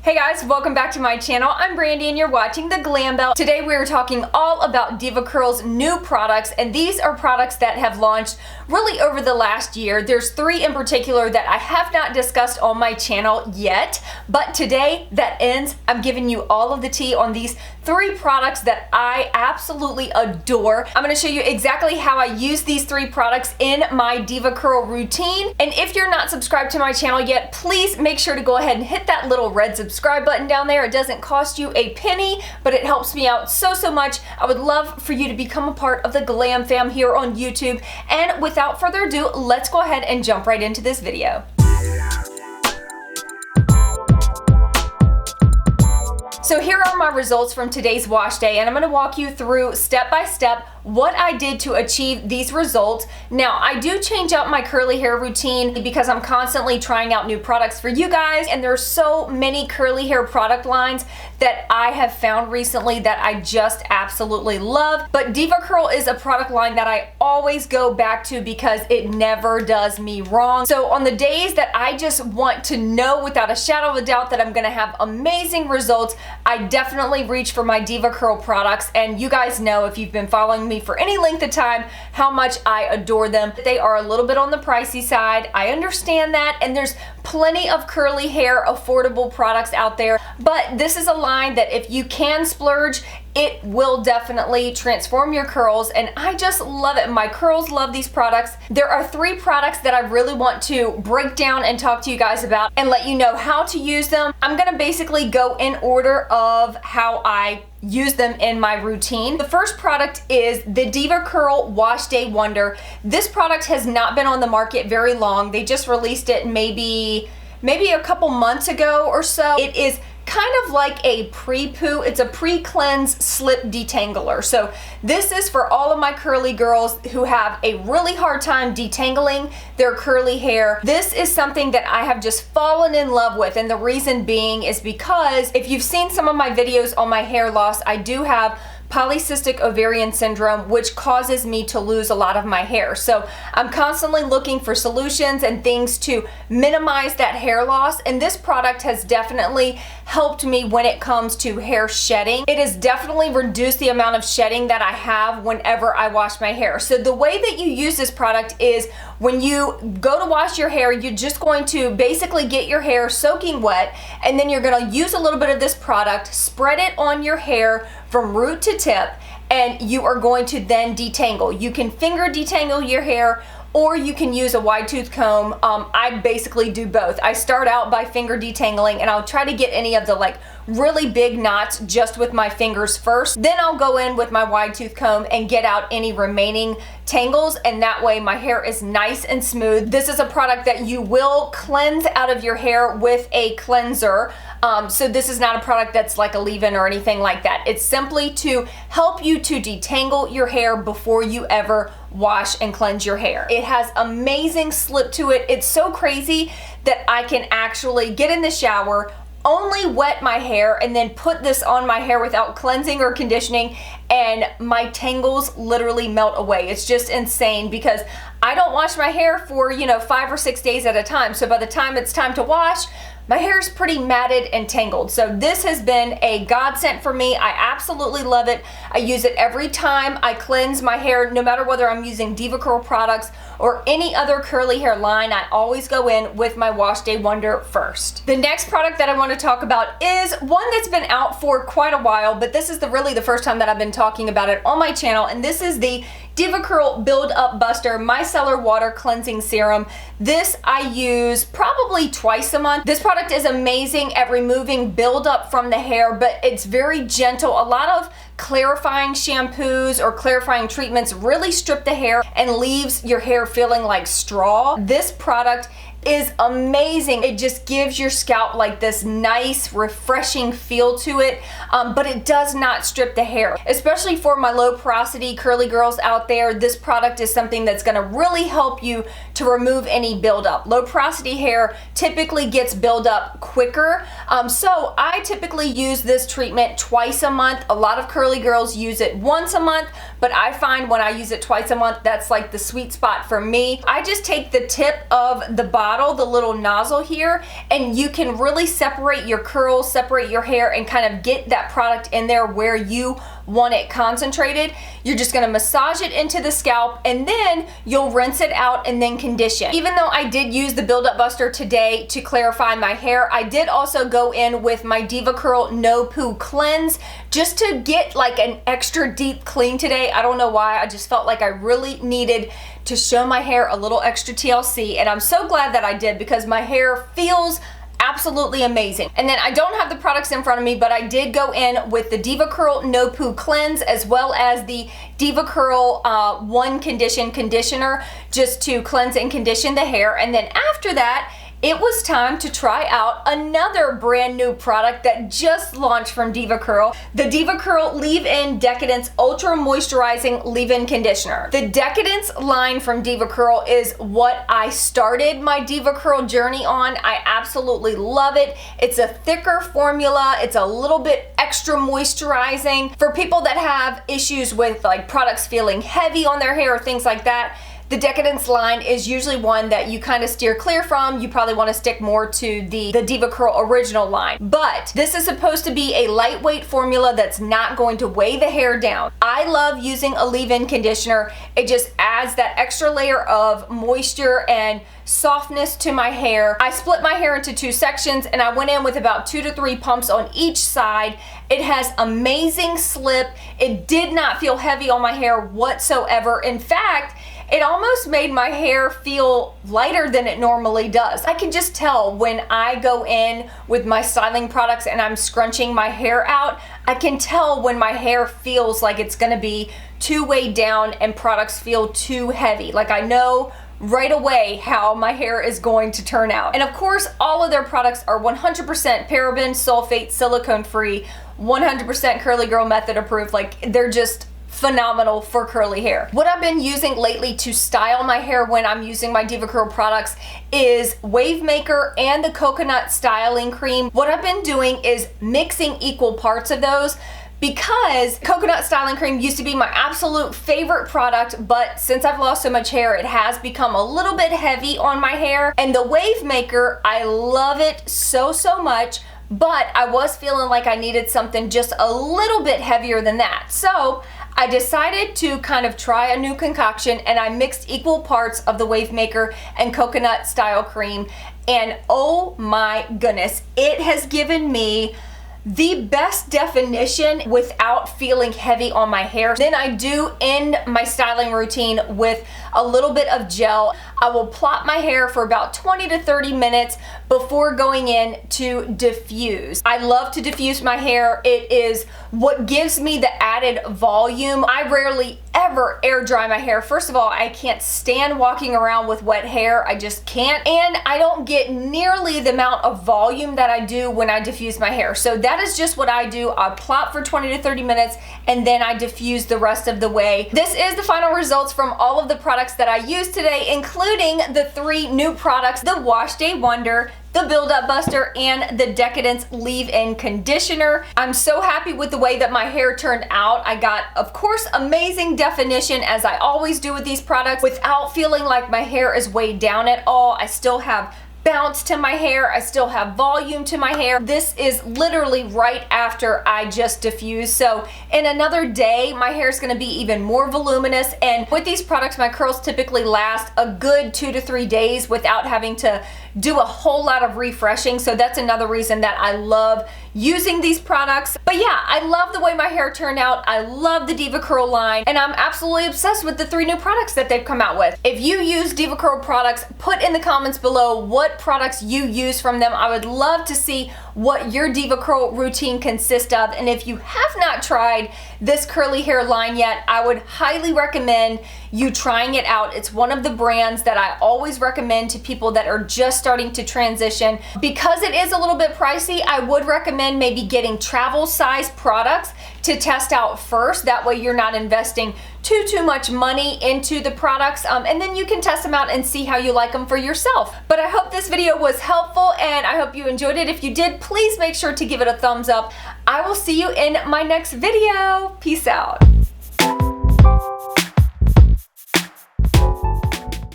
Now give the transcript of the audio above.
Hey guys, welcome back to my channel. I'm Brandy and you're watching the Glam Belle. Today we are talking all about Diva Curl's new products, and these are products that have launched really over the last year. There's 3 in particular that I have not discussed on my channel yet, but today that ends. I'm giving you all of the tea on these 3 products that I absolutely adore. I'm going to show you exactly how I use these 3 products in my Diva Curl routine. And if you're not subscribed to my channel yet, please make sure to go ahead and hit that little red subscribe button down there. It doesn't cost you a penny, but it helps me out so much. I would love for you to become a part of the Glam fam here on YouTube. And without further ado, let's go ahead and jump right into this video. So here are my results from today's wash day, and I'm going to walk you through step by step what I did to achieve these results. Now, I do change up my curly hair routine because I'm constantly trying out new products for you guys, and there's so many curly hair product lines that I have found recently that I just absolutely love. But Diva Curl is a product line that I always go back to because it never does me wrong. So on the days that I just want to know without a shadow of a doubt that I'm gonna have amazing results, I definitely reach for my Diva Curl products, and you guys know, if you've been following me for any length of time, how much I adore them. They are a little bit on the pricey side. I understand that, and there's plenty of curly hair affordable products out there, but this is a line that if you can splurge, it will definitely transform your curls, and I just love it. My curls love these products. There are 3 products that I really want to break down and talk to you guys about and let you know how to use them. I'm gonna basically go in order of how I use them in my routine. The first product is the Diva Curl Wash Day Wonder. This product has not been on the market very long. They just released it maybe a couple months ago or so. It is kind of like a pre-poo. It's a pre-cleanse slip detangler. So this is for all of my curly girls who have a really hard time detangling their curly hair. This is something that I have just fallen in love with, and the reason being is because if you've seen some of my videos on my hair loss, I do have polycystic ovarian syndrome, which causes me to lose a lot of my hair. So I'm constantly looking for solutions and things to minimize that hair loss, and this product has definitely helped me when it comes to hair shedding. It has definitely reduced the amount of shedding that I have whenever I wash my hair. So the way that you use this product is when you go to wash your hair, you're just going to basically get your hair soaking wet, and then you're going to use a little bit of this product, spread it on your hair from root to tip, and you are going to then detangle. You can finger detangle your hair, or you can use a wide tooth comb. I basically do both. I start out by finger detangling, and I'll try to get any of the really big knots just with my fingers first. Then I'll go in with my wide tooth comb and get out any remaining tangles, and that way my hair is nice and smooth. This is a product that you will cleanse out of your hair with a cleanser. So this is not a product that's like a leave-in or anything like that. It's simply to help you to detangle your hair before you ever wash and cleanse your hair. It has amazing slip to it. It's so crazy that I can actually get in the shower, only wet my hair, and then put this on my hair without cleansing or conditioning, and my tangles literally melt away. It's just insane because I don't wash my hair for 5 or 6 days at a time. So by the time it's time to wash, my hair is pretty matted and tangled. So this has been a godsend for me. I absolutely love it. I use it every time I cleanse my hair, no matter whether I'm using Diva Curl products or any other curly hair line. I always go in with my Wash Day Wonder first. The next product that I want to talk about is one that's been out for quite a while, but this is really the first time that I've been talking about it on my channel, and this is the Diva Curl Build Up Buster Micellar Water Cleansing Serum. This I use probably twice a month. This product is amazing at removing buildup from the hair, but it's very gentle. A lot of clarifying shampoos or clarifying treatments really strip the hair and leaves your hair feeling like straw. This product is amazing. It just gives your scalp like this nice, refreshing feel to it, but it does not strip the hair. Especially for my low porosity curly girls out there, this product is something that's gonna really help you to remove any buildup. Low porosity hair typically gets buildup quicker, so I typically use this treatment twice a month. A lot of curly girls use it once a month, but I find when I use it twice a month, that's like the sweet spot for me. I just take the tip of the bottle bottle, the little nozzle here, and you can really separate your curls, separate your hair, and kind of get that product in there where you want it concentrated. You're just gonna massage it into the scalp, and then you'll rinse it out and then condition. Even though I did use the buildup buster today to clarify my hair, I did also go in with my Diva Curl No Poo Cleanse just to get like an extra deep clean today. I don't know why, I just felt like I really needed to show my hair a little extra TLC, and I'm so glad that I did because my hair feels absolutely amazing. And then I don't have the products in front of me, but I did go in with the Diva Curl No Poo Cleanse as well as the Diva Curl One Condition Conditioner just to cleanse and condition the hair. And then after that, it was time to try out another brand new product that just launched from Diva Curl, the Diva Curl Leave-In Decadence Ultra Moisturizing Leave-In Conditioner. The Decadence line from Diva Curl is what I started my Diva Curl journey on. I absolutely love it. It's a thicker formula. It's a little bit extra moisturizing. For people that have issues with like products feeling heavy on their hair or things like that, the Decadence line is usually one that you kind of steer clear from. You probably want to stick more to the Diva Curl original line. But this is supposed to be a lightweight formula that's not going to weigh the hair down. I love using a leave-in conditioner. It just adds that extra layer of moisture and softness to my hair. I split my hair into 2 sections and I went in with about 2 to 3 pumps on each side. It has amazing slip. It did not feel heavy on my hair whatsoever. In fact, it almost made my hair feel lighter than it normally does. I can just tell when I go in with my styling products and I'm scrunching my hair out, I can tell when my hair feels like it's gonna be too weighed down and products feel too heavy. Like I know right away how my hair is going to turn out. And of course, all of their products are 100% paraben, sulfate, silicone free, 100% Curly Girl Method approved. Like they're just phenomenal for curly hair. What I've been using lately to style my hair when I'm using my Diva Curl products is Wavemaker and the coconut styling cream. What I've been doing is mixing equal parts of those because coconut styling cream used to be my absolute favorite product, but since I've lost so much hair, it has become a little bit heavy on my hair. And the Wavemaker, I love it so much, but I was feeling like I needed something just a little bit heavier than that. So I decided to kind of try a new concoction and I mixed equal parts of the Wavemaker and coconut style cream, and oh my goodness, it has given me the best definition without feeling heavy on my hair. Then I do end my styling routine with a little bit of gel. I will plot my hair for about 20 to 30 minutes before going in to diffuse. I love to diffuse my hair. It is what gives me the added volume. I rarely ever air dry my hair. First of all, I can't stand walking around with wet hair. I just can't. And I don't get nearly the amount of volume that I do when I diffuse my hair. So that is just what I do. I plot for 20 to 30 minutes and then I diffuse the rest of the way. This is the final results from all of the products that I used today, including the 3 new products, the Wash Day Wonder, the Build-Up Buster, and the Decadence Leave-In Conditioner. I'm so happy with the way that my hair turned out. I got, of course, amazing definition as I always do with these products without feeling like my hair is weighed down at all. I still have bounce to my hair. I still have volume to my hair. This is literally right after I just diffused. So in another day, my hair is going to be even more voluminous. And with these products, my curls typically last a good 2 to 3 days without having to do a whole lot of refreshing. So that's another reason that I love using these products. But yeah, I love the way my hair turned out. I love the Diva Curl line, and I'm absolutely obsessed with the 3 new products that they've come out with. If you use Diva Curl products, put in the comments below what products you use from them. I would love to see what your Diva Curl routine consists of. And if you have not tried this curly hair line yet, I would highly recommend you trying it out. It's one of the brands that I always recommend to people that are just starting to transition. Because it is a little bit pricey, I would recommend maybe getting travel size products to test out first. That way you're not investing too much money into the products, and then you can test them out and see how you like them for yourself. But I hope this video was helpful and I hope you enjoyed it. If you did, please make sure to give it a thumbs up. I will see you in my next video. Peace out.